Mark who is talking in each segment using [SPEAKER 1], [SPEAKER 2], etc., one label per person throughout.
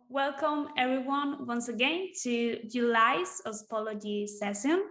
[SPEAKER 1] Welcome everyone once again to July's OSPOlogy session.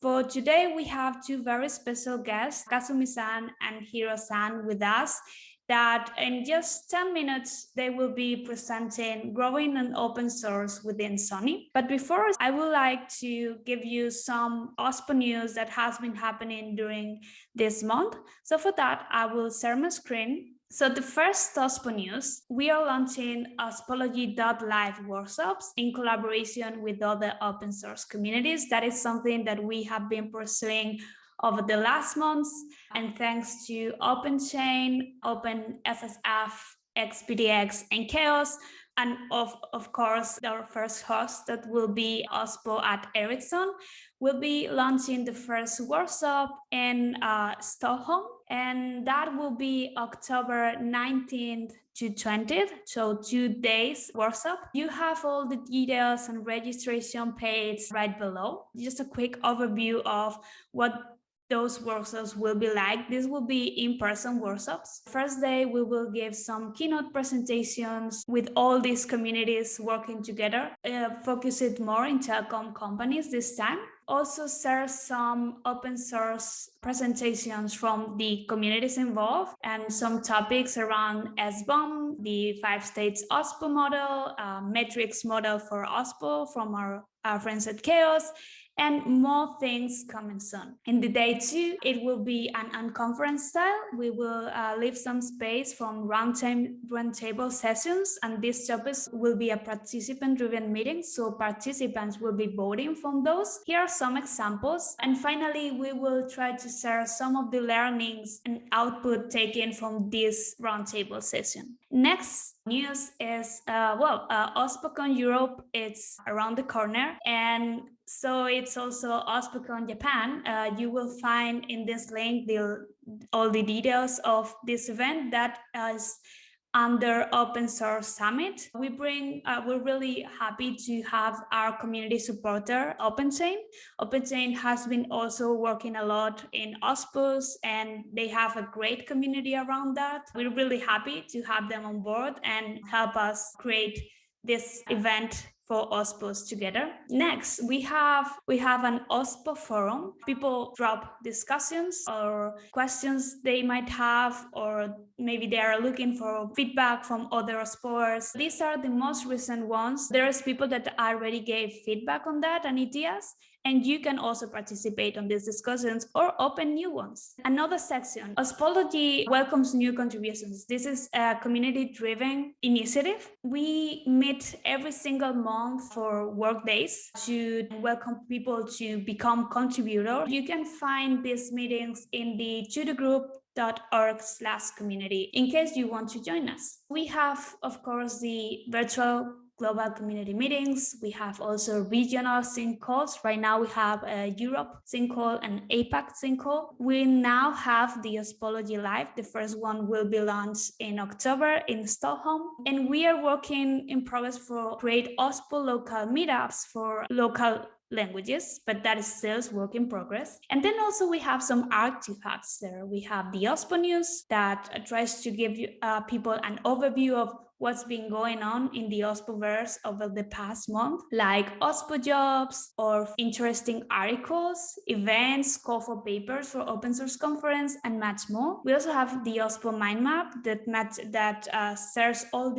[SPEAKER 1] For today, we have two very special guests, Kazumi-san and Hiro-san, with us, that in just 10 minutes, they will be presenting growing an open source within Sony. But before, I would like to give you some OSPO news that has been happening during this month. So for that, I will share my screen. So the first OSPO news, we are launching OSPOlogy.live workshops in collaboration with other open source communities. That is something that we have been pursuing over the last months. And thanks to OpenChain, OpenSSF, XPDX, and Chaos, and of course, our first host that will be OSPO at Ericsson, will be launching the first workshop in Stockholm, and that will be October 19th to 20th, so 2 days workshop. You have all the details and registration page right below. Just a quick overview of what those workshops will be like. This will be in-person workshops. First day, we will give some keynote presentations with all these communities working together, focus it more in telecom companies this time. Also share some open source presentations from the communities involved and some topics around SBOM, the 5 states OSPO model, metrics model for OSPO from our friends at Chaos, and more things coming soon. In the day 2, it will be an unconference style. We will leave some space from roundtable sessions, and these topics will be a participant-driven meeting, so participants will be voting from those. Here are some examples. And finally, we will try to share some of the learnings and output taken from this roundtable session. Next news is, OSPOCon Europe, it's around the corner, and so it's also OSPOCon Japan. You will find in this link all the details of this event that is under Open Source Summit. We're really happy to have our community supporter, OpenChain. OpenChain has been also working a lot in OSPOs, and they have a great community around that. We're really happy to have them on board and help us create this event for OSPOs together. Next, we have an OSPO forum. People drop discussions or questions they might have, or maybe they are looking for feedback from other OSPOers. These are the most recent ones. There's people that already gave feedback on that and ideas, and you can also participate on these discussions or open new ones. Another section, OSPOlogy welcomes new contributions. This is a community-driven initiative. We meet every single month for work days to welcome people to become contributors. You can find these meetings in the tudogroup.org/community in case you want to join us. We have, of course, the virtual global community meetings. We have also regional sync calls. Right now we have a Europe sync call and APAC sync call. We now have the OSPOlogy Live. The first one will be launched in October in Stockholm. And we are working in progress for create OSPO local meetups for local languages, but that is still work in progress. And then also we have some artifacts there. We have the OSPO news that tries to give you people an overview of what's been going on in the OSPOverse over the past month, like OSPO jobs or interesting articles, events, call for papers for open source conference, and much more. We also have the OSPO mind map that shares all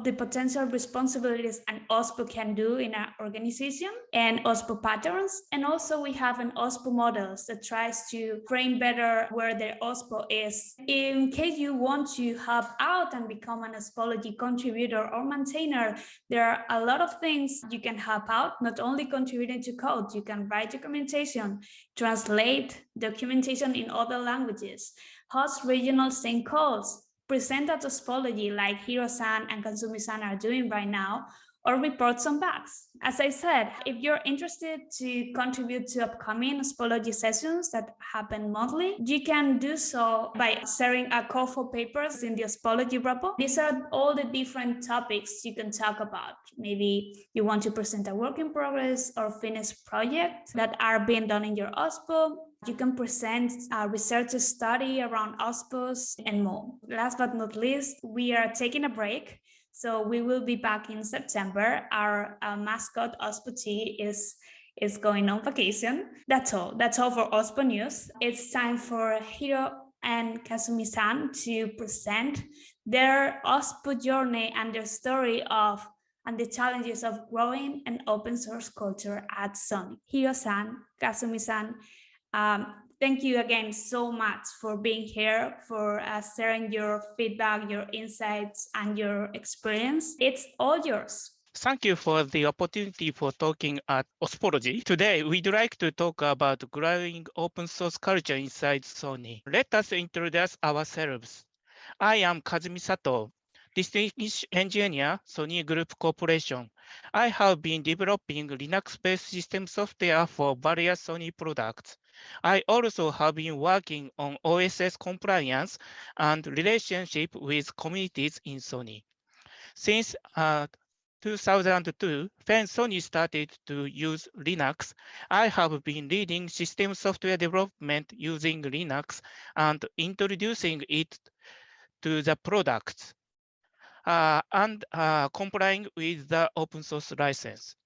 [SPEAKER 1] the potential responsibilities an OSPO can do in our organization, and OSPO patterns. And also we have an OSPO models that tries to frame better where the OSPO is. In case you want to help out and become an OSPOlogy contributor or maintainer, there are a lot of things you can help out, not only contributing to code. You can write documentation, translate documentation in other languages, host regional sync calls, present at OSPOlogy like Hiro-san and Kazumi-san are doing right now, or report some bugs. As I said, if you're interested to contribute to upcoming OSPOlogy sessions that happen monthly, you can do so by sharing a call for papers in the OSPOlogy repo. These are all the different topics you can talk about. Maybe you want to present a work in progress or finished project that are being done in your OSPO. You can present a research study around OSPOs and more. Last but not least, we are taking a break So we will be back in September. Our mascot OSPOT is going on vacation. That's all. That's all for OSPO News. It's time for Hiro and Kazumi-san to present their OSPO journey and their story of and the challenges of growing an open source culture at Sony. Hiro-san, Kazumi-san, thank you again so much for being here, for sharing your feedback, your insights, and your experience. It's all yours.
[SPEAKER 2] Thank you for the opportunity for talking at OSPOlogy. Today, we'd like to talk about growing open source culture inside Sony. Let us introduce ourselves. I am Kazumi Sato, Distinguished Engineer, Sony Group Corporation. I have been developing Linux-based system software for various Sony products. I also have been working on OSS compliance and relationship with communities in Sony. Since 2002, when Sony started to use Linux, I have been leading system software development using Linux and introducing it to the products and complying with the open source license.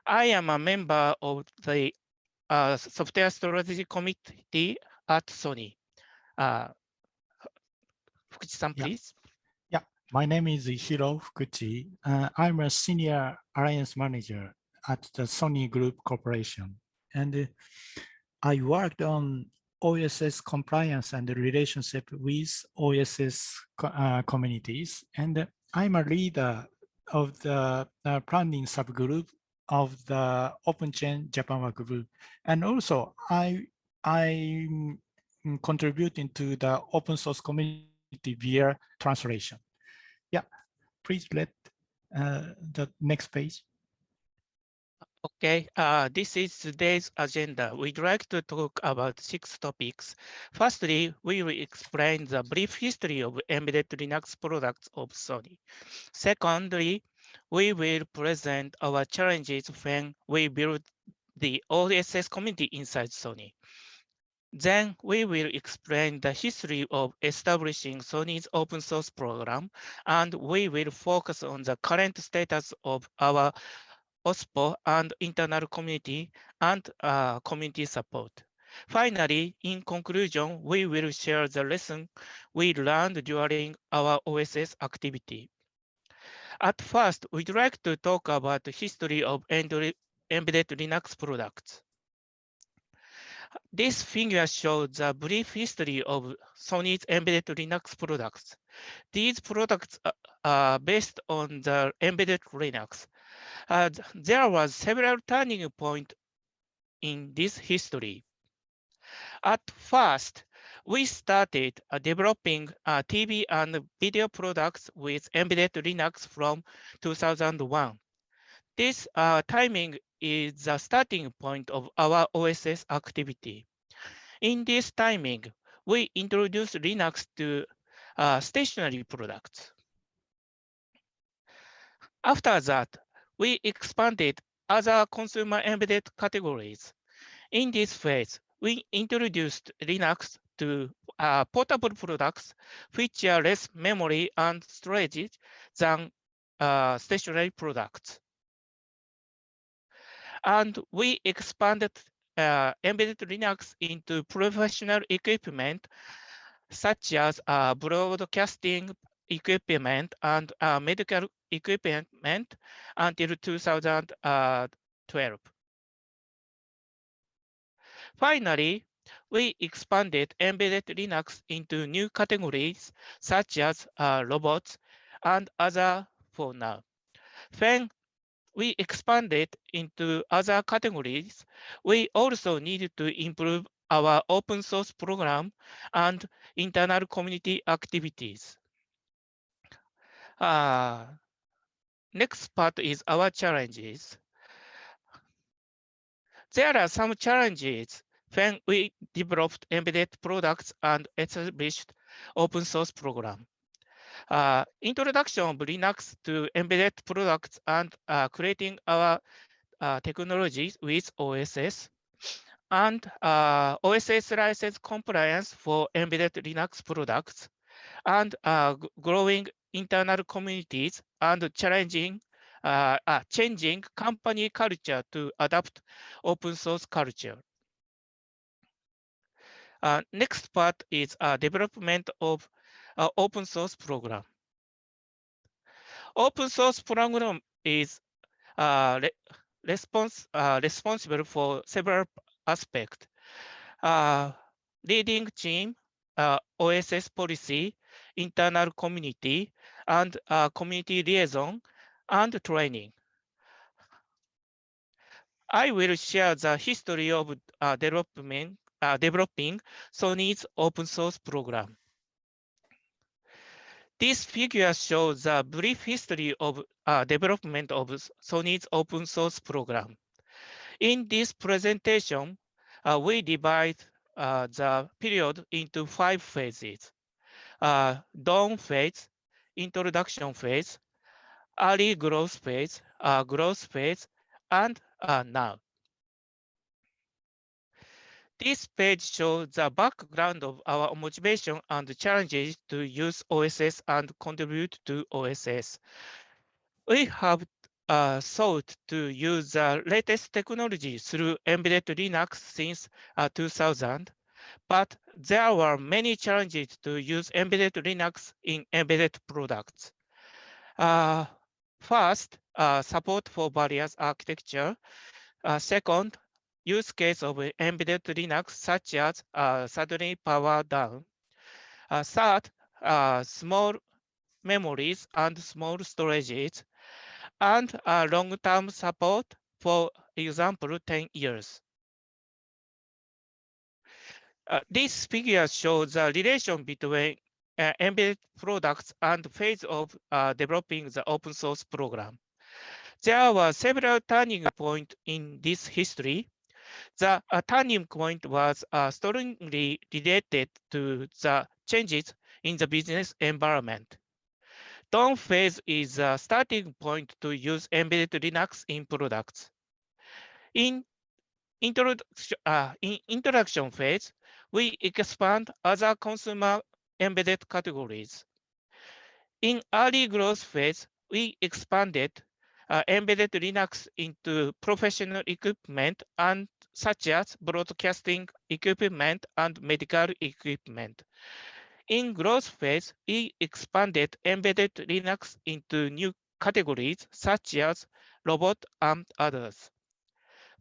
[SPEAKER 2] I am a member of the Software Strategy Committee at Sony. Fukuchi-san, please.
[SPEAKER 3] Yeah, my name is Hiro Fukuchi. I'm a Senior Alliance Manager at the Sony Group Corporation. And I worked on OSS compliance and the relationship with OSS communities. And I'm a leader of the planning subgroup of the Open Chain Japan work group. And also I'm contributing to the open source community via translation. Yeah, please let the next page.
[SPEAKER 2] Okay, this is today's agenda. We'd like to talk about 6 topics. Firstly, we will explain the brief history of embedded Linux products of Sony. Secondly, we will present our challenges when we build the OSS community inside Sony. Then we will explain the history of establishing Sony's open source program, and we will focus on the current status of our OSPO and internal community and community support. Finally, in conclusion, we will share the lesson we learned during our OSS activity. At first, we'd like to talk about the history of embedded Linux products. This figure shows the brief history of Sony's embedded Linux products. These products are based on the embedded Linux. There was several turning points in this history. At first, we started developing TV and video products with embedded Linux from 2001. This timing is the starting point of our OSS activity. In this timing, we introduced Linux to stationary products. After that, we expanded other consumer embedded categories. In this phase, we introduced Linux to portable products, which are less memory and storage than stationary products. And we expanded embedded Linux into professional equipment, such as broadcasting equipment and medical equipment until 2012. Finally, we expanded embedded Linux into new categories, such as robots and other for now. When we expanded into other categories, we also needed to improve our open source program and internal community activities. Next part is our challenges. There are some challenges when we developed embedded products and established open source program. Introduction of Linux to embedded products and creating our technologies with OSS, and OSS license compliance for embedded Linux products, and growing internal communities and changing company culture to adapt open source culture. Next part is development of open source program. Open source program is responsible for several aspects. Leading team, OSS policy, internal community, and community liaison, and training. I will share the history of developing Sony's open source program. This figure shows the brief history of development of Sony's open source program. In this presentation, we divide the period into 5 phases. Dawn phase, introduction phase, early growth phase, and now. This page shows the background of our motivation and challenges to use OSS and contribute to OSS. We have sought to use the latest technology through embedded Linux since 2000, but there were many challenges to use embedded Linux in embedded products. First, support for various architecture. Second, use case of embedded Linux such as suddenly power down. Third, small memories and small storages, and long-term support, for example, 10 years. This figure shows the relation between embedded products and phase of developing the open source program. There were several turning points in this history. The turning point was strongly related to the changes in the business environment. Dawn phase is a starting point to use embedded Linux in products. In introduction phase, we expand other consumer embedded categories. In early growth phase, we expanded embedded Linux into professional equipment and such as broadcasting equipment and medical equipment. In growth phase, we expanded embedded Linux into new categories such as robot and others.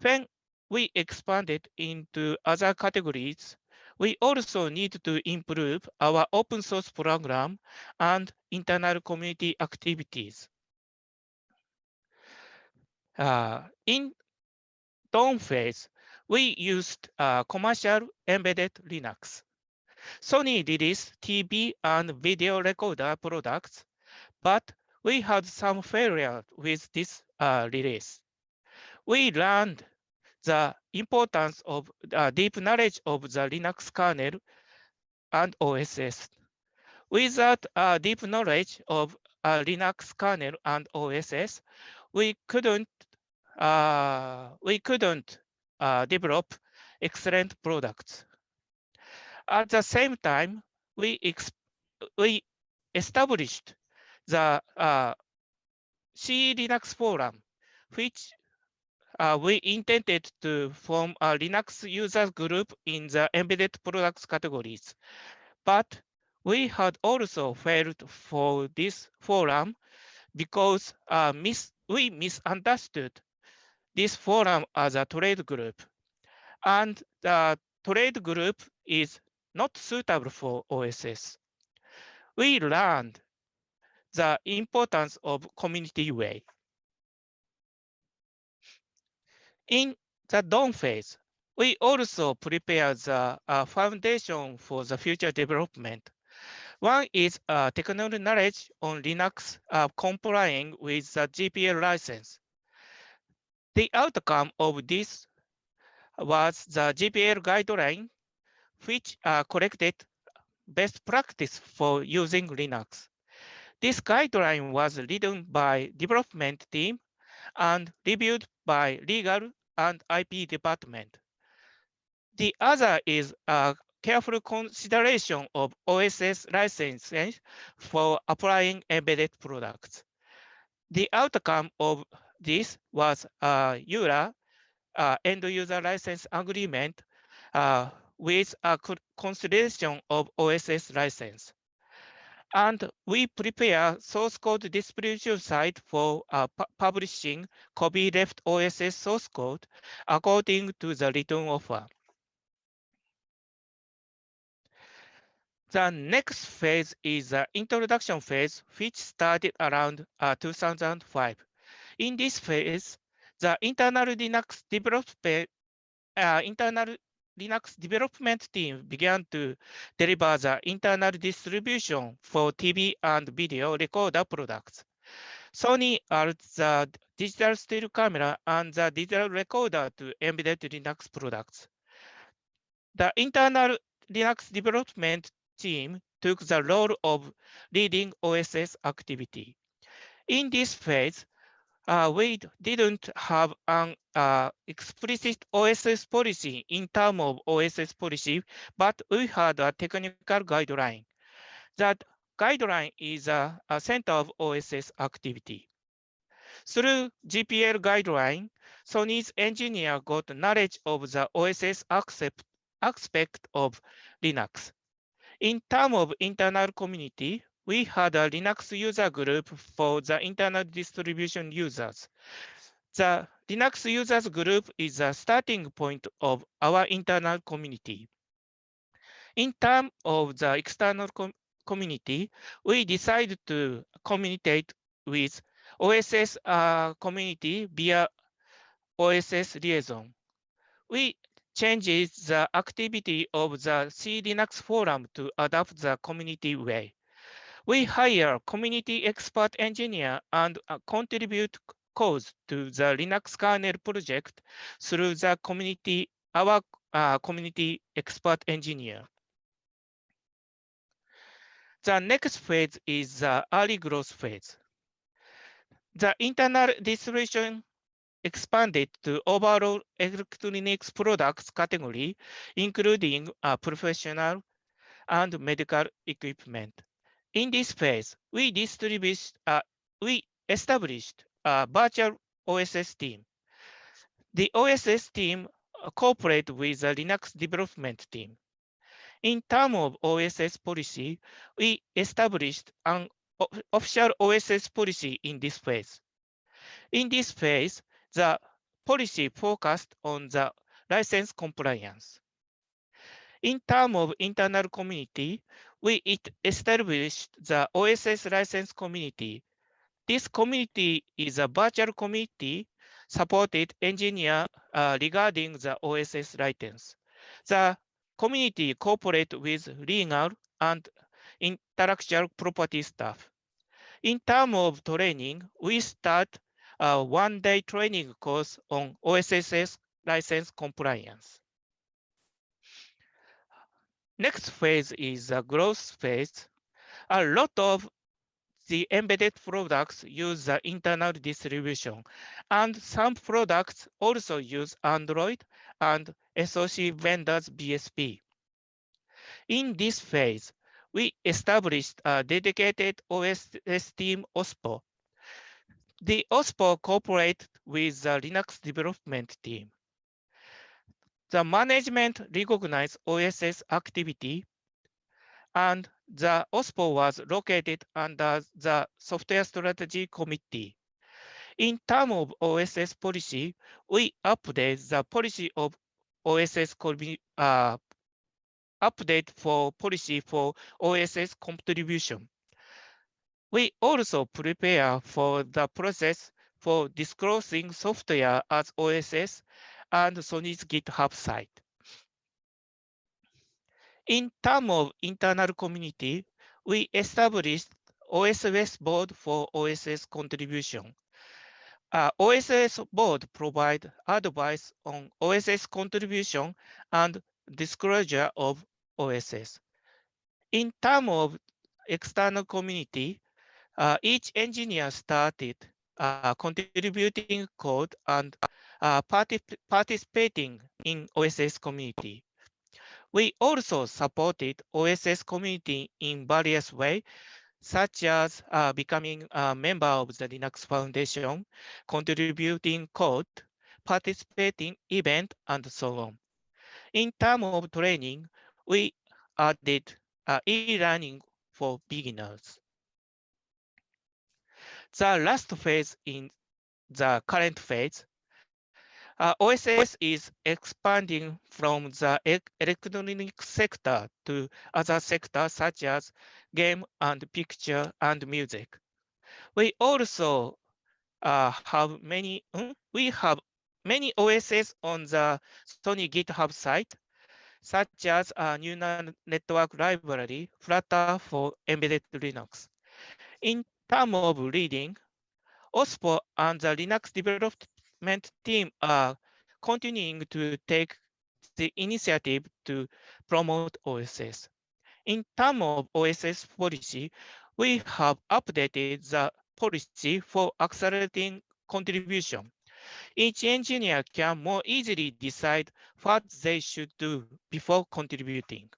[SPEAKER 2] When we expanded into other categories, we also need to improve our open source program and internal community activities. In Dawn phase, we used commercial embedded Linux. Sony released TV and video recorder products, but we had some failure with this release. We learned the importance of deep knowledge of the Linux kernel and OSS. Without deep knowledge of Linux kernel and OSS, we couldn't develop excellent products. At the same time, we established the C Linux forum, which we intended to form a Linux user group in the embedded products categories. But we had also failed for this forum because we misunderstood this forum as a trade group. And the trade group is not suitable for OSS. We learned the importance of community way. In the Dawn phase, we also prepare the foundation for the future development. One is technical knowledge on Linux complying with the GPL license. The outcome of this was the GPL guideline, which collected best practice for using Linux. This guideline was written by development team and reviewed by legal and IP department. The other is careful consideration of OSS licenses for applying embedded products. The outcome of this was EULA, end user license agreement with a consideration of OSS license. And we prepare source code distribution site for publishing copyleft OSS source code according to the return offer. The next phase is the introduction phase, which started around 2005. In this phase, the internal Linux development team began to deliver the internal distribution for TV and video recorder products. Sony adds the digital still camera and the digital recorder to embedded Linux products. The internal Linux development team took the role of leading OSS activity. In this phase, we didn't have an explicit OSS policy in terms of OSS policy, but we had a technical guideline. That guideline is a center of OSS activity. Through GPL guideline, Sony's engineer got knowledge of the OSS aspect of Linux. In terms of internal community, we had a Linux user group for the internal distribution users. The Linux users group is the starting point of our internal community. In terms of the external community, we decided to communicate with OSS community via OSS Liaison. We changed the activity of the C Linux forum to adapt the community way. We hire community expert engineer and contribute codes to the Linux kernel project through the community, our community expert engineer. The next phase is the early growth phase. The internal distribution expanded to overall electronics products category, including professional and medical equipment. In this phase, we established a virtual OSS team. The OSS team cooperates with the Linux development team. In terms of OSS policy, we established an official OSS policy in this phase. In this phase, the policy focused on the license compliance. In terms of internal community, we established the OSS license community. This community is a virtual community supported engineer regarding the OSS license. The community cooperates with legal and intellectual property staff. In terms of training, we start a one-day training course on OSS license compliance. Next phase is the growth phase. A lot of the embedded products use the internal distribution, and some products also use Android and SoC vendors BSP. In this phase, we established a dedicated OSS team OSPO. The OSPO cooperates with the Linux development team. The management recognized OSS activity, and the OSPO was located under the Software Strategy Committee. In terms of OSS policy, we update the policy of OSS update for policy for OSS contribution. We also prepare for the process for disclosing software as OSS and Sony's GitHub site. In terms of internal community, we established OSS board for OSS contribution. OSS board provides advice on OSS contribution and disclosure of OSS. In terms of external community, each engineer started contributing code and participating in OSS community. We also supported OSS community in various ways, such as becoming a member of the Linux Foundation, contributing code, participating event, and so on. In terms of training, we added e-learning for beginners. The last phase in the current phase, OSS is expanding from the electronic sector to other sectors such as game and picture and music. We also have many OSS on the Sony GitHub site, such as a neural network library, Flutter for embedded Linux. In terms of reading, OSPO and the Linux development team are continuing to take the initiative to promote OSS. In terms of OSS policy, we have updated the policy for accelerating contribution. Each engineer can more easily decide what they should do before contributing.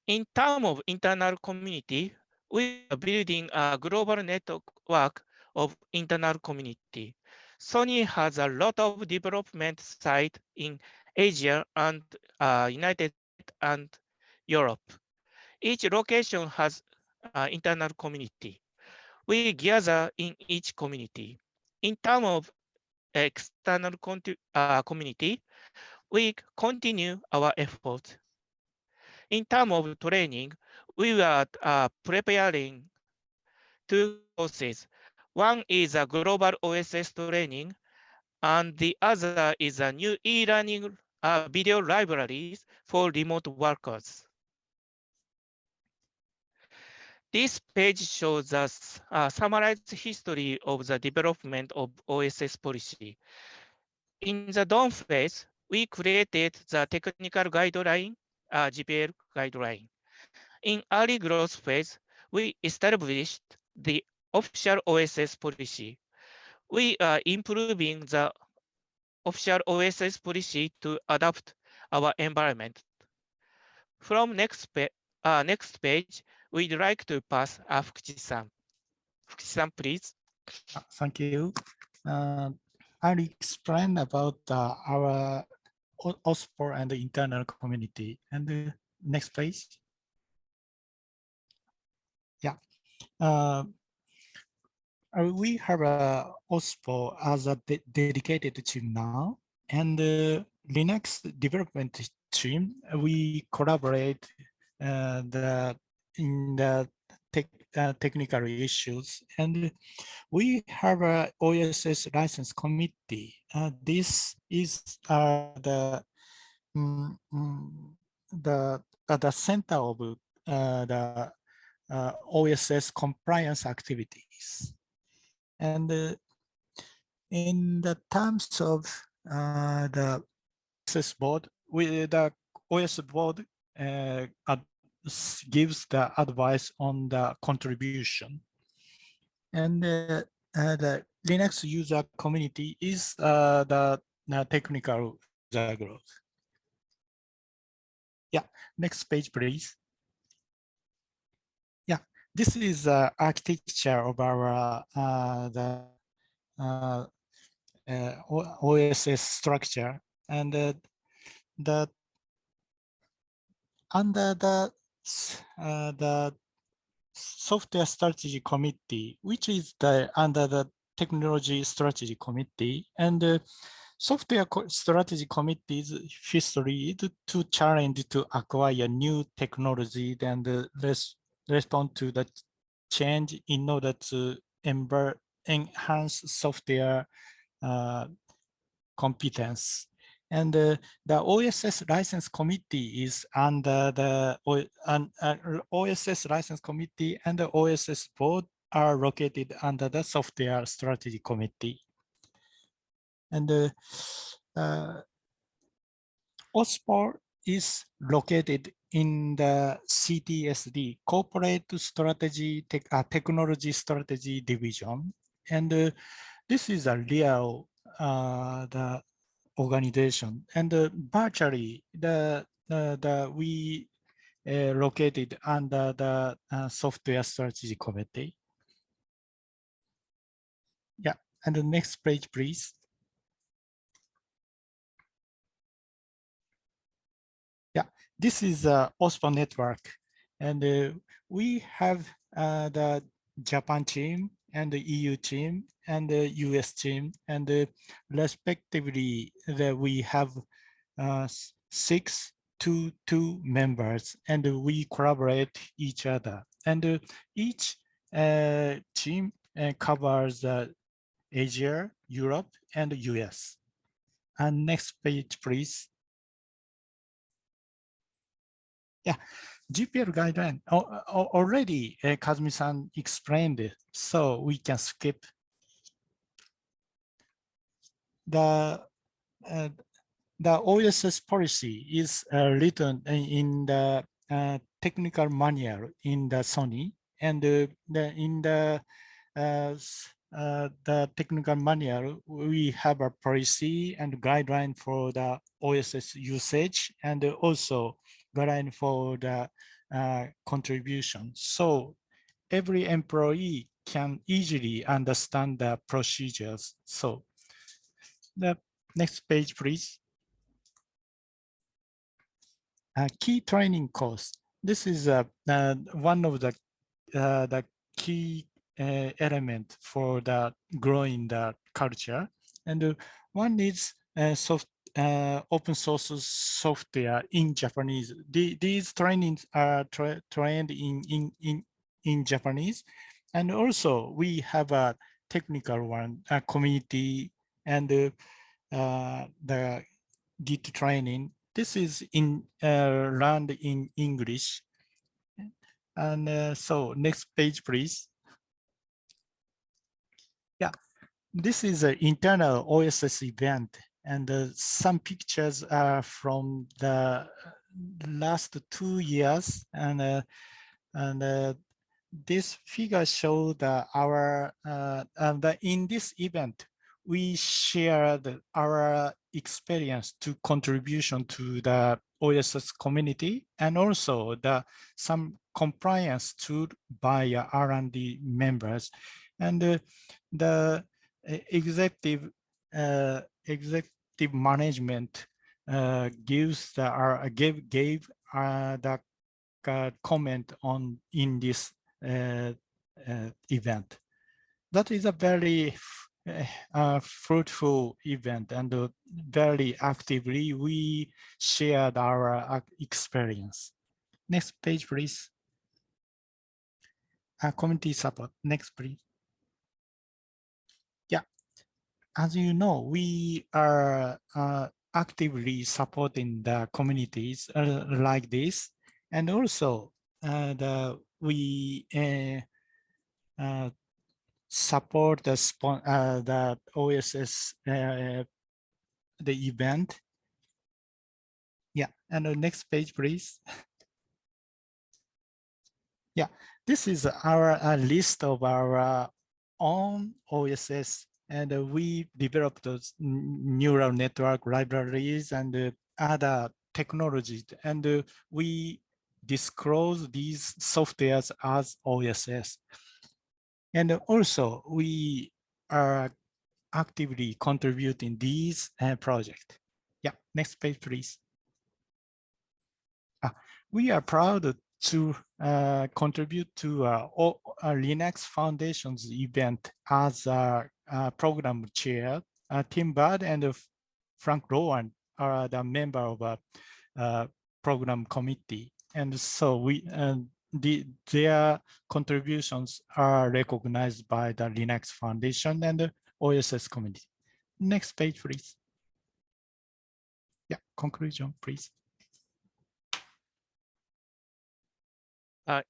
[SPEAKER 2] In terms of internal community, we are building a global network of internal community. Sony has a lot of development sites in Asia and United States and Europe. Each location has internal community. We gather in each community. In terms of external community, we continue our efforts. In terms of training, we are preparing two courses. One is a global OSS training, and the other is a new e-learning video libraries for remote workers. This page shows us a summarized history of the development of OSS policy. In the dawn phase, we created the technical guideline, GPL guideline. In early growth phase, we established the official OSS policy. We are improving the official OSS policy to adapt our environment. From next page, we'd like to pass Fukuchi-san. Fukuchi-san, please.
[SPEAKER 3] Thank you. I'll explain about our OSPO and the internal community. And the next page. Yeah. We have a OSPO as a dedicated team now, and the Linux development team, we collaborate in the technical issues, and we have a OSS license committee. This is the center of the OSS compliance activities. And in the terms of the OSS board, the OS board gives the advice on the contribution. And the Linux user community is the technical user growth. Yeah, next page, please. Yeah, this is the architecture of our OSS structure, and under the software strategy committee, which is under the technology strategy committee, and the software strategy committee's history is to challenge to acquire new technology and respond to the change in order to enhance software competence. And the OSS license committee is under the OSS license committee, and the OSS board are located under the software strategy committee. And OSPO is located in the CTSD, Corporate Strategy Technology Strategy Division. And this is a real organization, and virtually we located under the software strategy committee. Yeah, and the next page, please. Yeah, this is OSPO network, and we have the Japan team and the EU team and the US team, and respectively we have 6 to 2 members, and we collaborate each other, and each team covers Asia, Europe, and the US. And next page, please. Yeah, GPL guideline already Kazumi-san explained it, so we can skip. The OSS policy is written in the technical manual in the Sony, and in the technical manual, we have a policy and guideline for the OSS usage, and also guideline for the contribution. So every employee can easily understand the procedures. So the next page, please. Key training course. This is one of the key element for the growing the culture, and one is open source software in Japanese. These trainings are trained in Japanese, and also we have a technical one, a community, and the Git training. This is learned in English. And so next page, please. Yeah, this is an internal OSS event, and some pictures are from the last 2 years, and this figure shows that in this event we shared our experience to contribution to the OSS community, and also some compliance tool by R&D members, and the executive management gave the comment on in this event. That is a very fruitful event, and very actively we shared our experience. Next page, please. Community support. Next, please. Yeah, as you know, we are actively supporting the communities like this, and also we support the OSS the event. Yeah, and the next page, please. Yeah, this is our list of our own OSS, and we developed those neural network libraries and other technologies, and we disclose these softwares as OSS. And also we are actively contributing these projects. Yeah, next page, please. We are proud to contribute to Linux Foundation's event as a program chair. Tim Budd and Frank Rowan are the member of a program committee, and so their contributions are recognized by the Linux Foundation and the OSS community. Next page, please. Yeah, conclusion, please.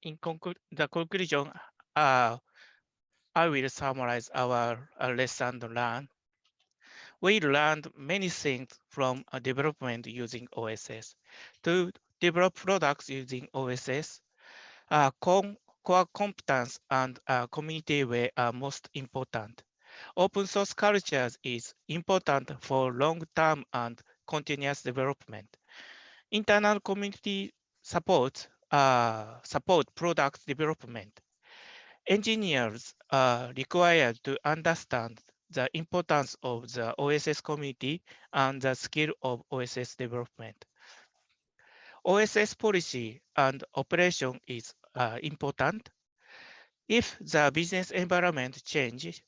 [SPEAKER 2] In the conclusion, I will summarize our lesson learned. We learned many things from development using OSS. To develop products using OSS, core competence and community way are most important. Open source cultures is important for long-term and continuous development. Internal community support product development. Engineers are required to understand the importance of the OSS community and the skill of OSS development. OSS policy and operation is important. If the business environment changes,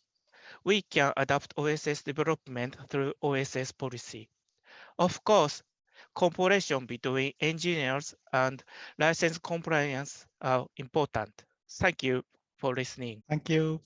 [SPEAKER 2] we can adapt OSS development through OSS policy. Of course, cooperation between engineers and license compliance are important. Thank you for listening.
[SPEAKER 3] Thank you.